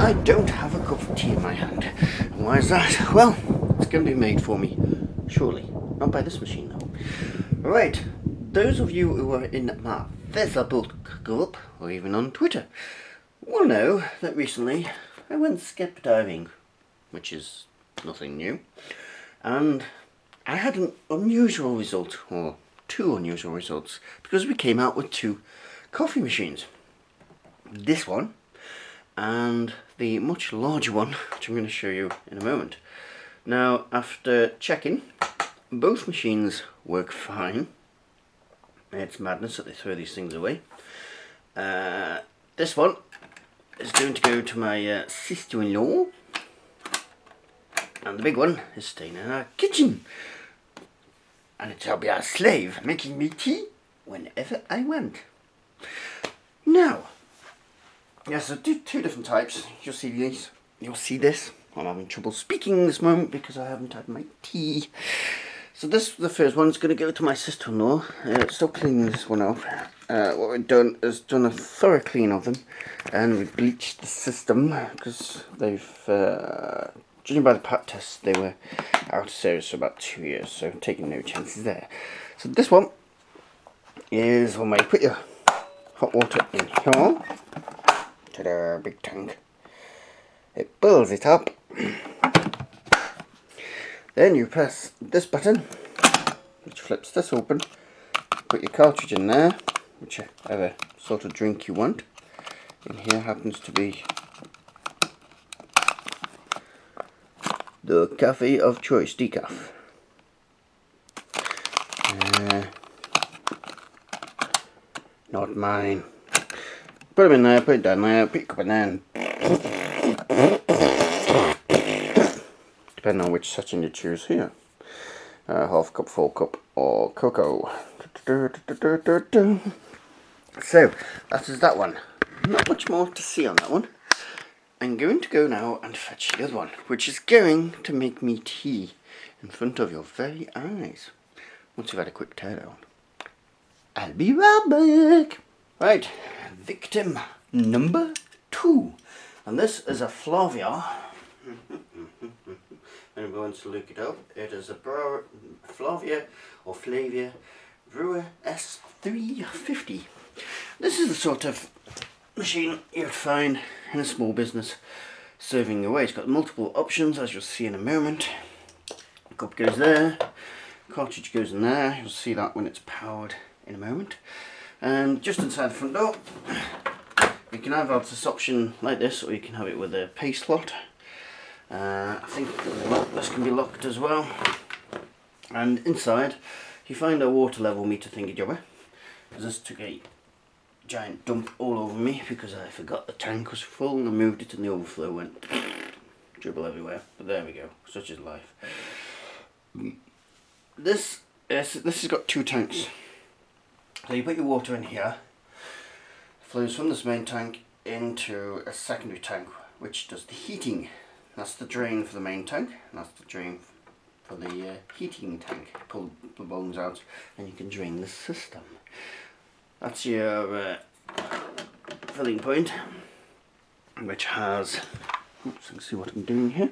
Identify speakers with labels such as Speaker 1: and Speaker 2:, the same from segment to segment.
Speaker 1: I don't have a cup of tea in my hand. And why is that? Well, it's going to be made for me, surely. Not by this machine, though. Right, those of you who are in my Facebook group, or even on Twitter, will know that recently I went scuba diving, which is nothing new. And I had an unusual result, or two unusual results, because we came out with two coffee machines. This one and the much larger one, which I'm going to show you in a moment. Now, after checking, both machines work fine. It's madness that they throw these things away. This one is going to go to my sister-in-law, and the big one is staying in our kitchen, and it shall be our slave, making me tea whenever I want. Now, yes, I do two different types. You'll see these. You'll see this. I'm having trouble speaking this moment because I haven't had my tea. So this, the first one's going to go to my sister-in-law. Still cleaning this one up. What we've done is done a thorough clean of them, and we've bleached the system because they've, judging by the pat test, they were out of service for about 2 years, so taking no chances there. So this one is one where you put your hot water in here to the big tank. It boils it up. Then you press this button, which flips this open. Put your cartridge in there, whichever sort of drink you want. And here happens to be the coffee of choice, decaf. Not mine. Put them in there, put it down there, put your cup in there. Depending on which setting you choose here. Half cup, full cup, or cocoa. So, that is that one. Not much more to see on that one. I'm going to go now and fetch the other one, which is going to make me tea in front of your very eyes. Once you've had a quick tear down. I'll be right back. Right, victim number 2. And this is a Flavia. Anyone wants to look it up, it is a Flavia Brewer s350. This is the sort of machine you'd find in a small business serving away. It's got multiple options, as you'll see in a moment. The cup goes there, cartridge goes in there. You'll see that when it's powered in a moment. And just inside the front door, you can either have this option like this, or you can have it with a paste slot. I think this can be locked as well. And inside, you find a water level meter thingy jobber. This took a giant dump all over me because I forgot the tank was full and I moved it and the overflow went dribble everywhere. But there we go, such is life. This has got 2 tanks. So you put your water in here, it flows from this main tank into a secondary tank which does the heating. That's the drain for the main tank, and that's the drain for the heating tank. Pull the bones out and you can drain the system. That's your filling point, which has, oops, you can see what I'm doing here.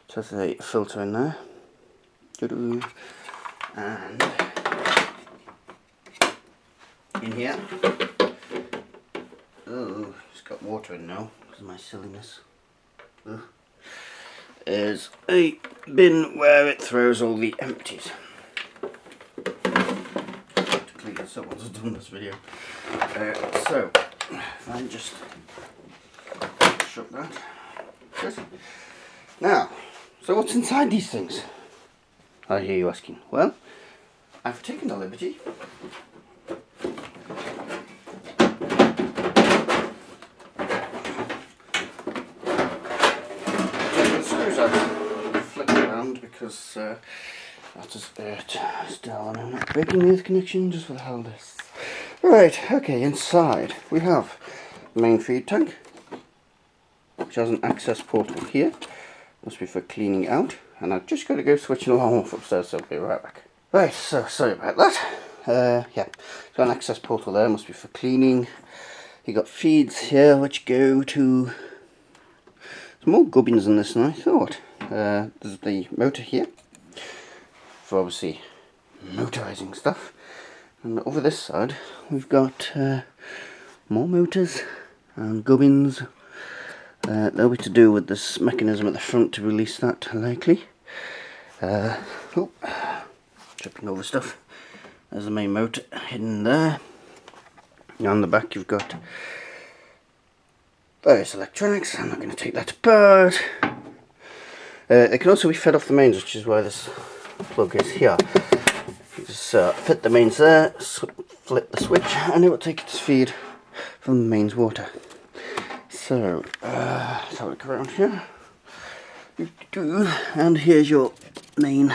Speaker 1: So there's a filter in there. And in here, oh, it's got water in now because of my silliness. Ugh. Is a bin where it throws all the empties. To clean this up once I've done this video. So, if I just shut that. Good. Now, so what's inside these things? I hear you asking. Well, I've taken the liberty flip it around because that is it still, and I'm not breaking the earth connection just for the hell of this. Right, okay, inside we have the main feed tank, which has an access portal here. Must be for cleaning out, and I've just got to go switch an alarm off upstairs, so I'll be right back. Right, so sorry about that. Yeah, got an access portal there, must be for cleaning. You got feeds here which go to more gubbins in this than I thought. There's the motor here for obviously motorizing stuff, and over this side we've got more motors and gubbins. They'll be to do with this mechanism at the front to release that likely. Oh, tripping over stuff. There's the main motor hidden there. And on the back you've got various electronics. I'm not going to take that apart. It can also be fed off the mains, which is why this plug is here. You just fit the mains there, flip the switch, and it will take its feed from the mains water. So, let's have a look around here. And here's your main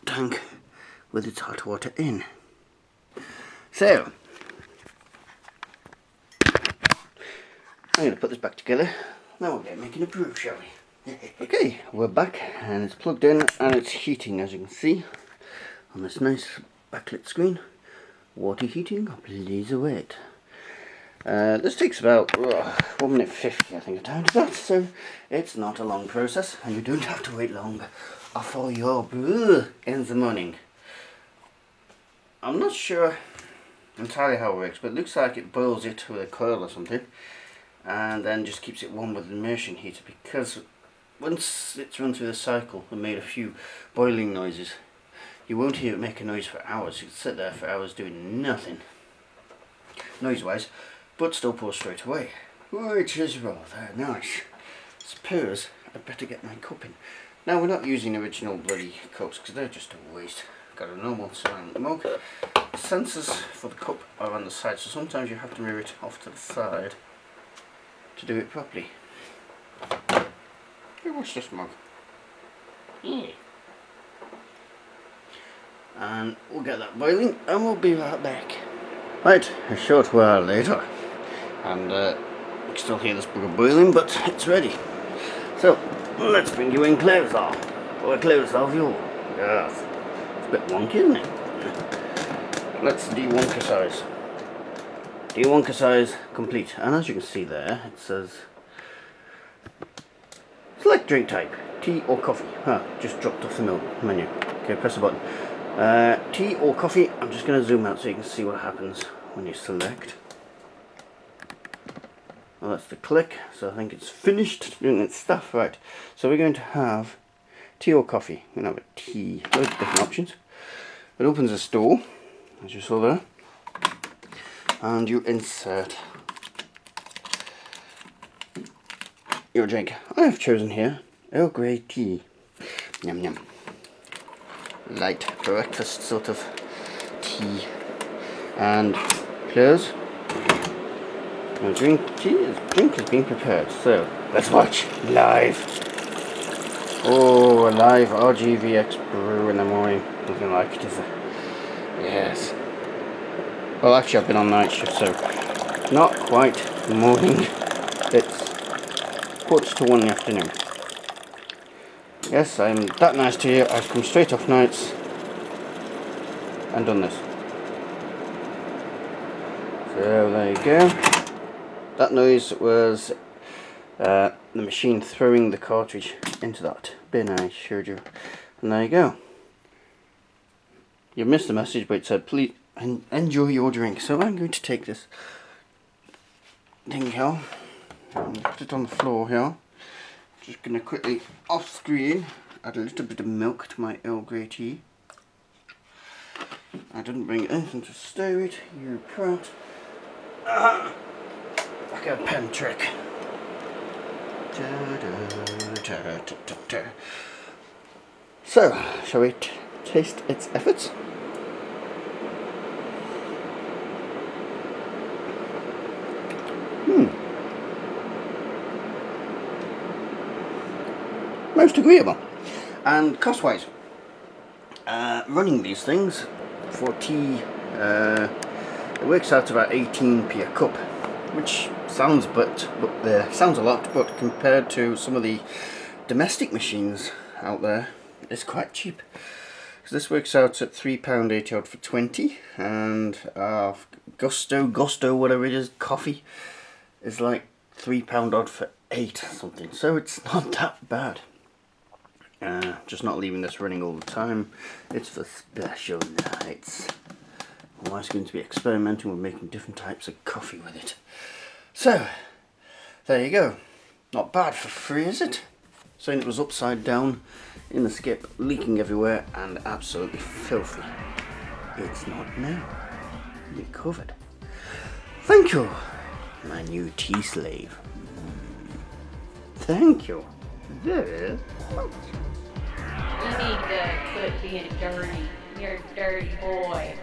Speaker 1: tank with its hot water in. So, I'm going to put this back together. Now we'll get making a brew, shall we? Okay, we're back and it's plugged in and it's heating, as you can see on this nice backlit screen. Water heating, please await. This takes about 1 minute 50, I think, time to that, so it's not a long process and you don't have to wait long for your brew in the morning. I'm not sure entirely how it works, but it looks like it boils it with a coil or something and then just keeps it warm with an immersion heater, because once it's run through the cycle and made a few boiling noises, you won't hear it make a noise for hours. You can sit there for hours doing nothing noise wise, but still pour straight away, which is rather nice. Suppose I'd better get my cup in. Now, we're not using original bloody cups because they're just a waste. Got a normal ceramic mug. The sensors for the cup are on the side, so sometimes you have to move it off to the side to do it properly. Hey, what's this mug? Yeah. And we'll get that boiling and we'll be right back. Right, a short while later, and you can still hear this bugger boiling, but it's ready. So, let's bring you in closer. Or closer view. Yes. It's a bit wonky, isn't it? Let's de-wonker size. De-wonker size complete. And as you can see there, it says select drink type, tea or coffee. Just dropped off the menu. Okay, press the button. Tea or coffee. I'm just going to zoom out so you can see what happens when you select. Well, that's the click, so I think it's finished doing its stuff. Right, so we're going to have tea or coffee. We're going to have a tea. Loads of different options. It opens a store, as you saw there, and you insert your drink. I have chosen here Earl Grey tea. Yum yum. Light breakfast sort of tea. And close. Your drink is being prepared. So let's watch live. Oh, a live RGVX brew in the morning. Nothing like it, is it? Yes. Well, actually, I've been on night shift, so not quite morning. It's 1:45 in the afternoon. Yes, I'm that nice to you. I've come straight off nights and done this. So there you go. That noise was the machine throwing the cartridge into that bin I showed you. And there you go. You missed the message, but it said please enjoy your drink. So I'm going to take this thing here and put it on the floor here. Just going to quickly off screen add a little bit of milk to my Earl Grey tea. I didn't bring anything to stir it, you prat. Like a pen trick. So, shall we taste its efforts? Most agreeable. And cost-wise, running these things for tea, it works out to about 18p a cup, which sounds sounds a lot, but compared to some of the domestic machines out there, it's quite cheap. So this works out at £3.80 odd for 20, and Gusto, whatever it is, coffee is like £3 odd for 8 something, so it's not that bad. Just not leaving this running all the time. It's for special nights. My wife's going to be experimenting with making different types of coffee with it. So, there you go. Not bad for free, is it? Saying it was upside down in the skip, leaking everywhere and absolutely filthy. It's not now. Recovered. Thank you, my new tea slave. Thank you very much.
Speaker 2: You need to quit being dirty. You're a dirty boy.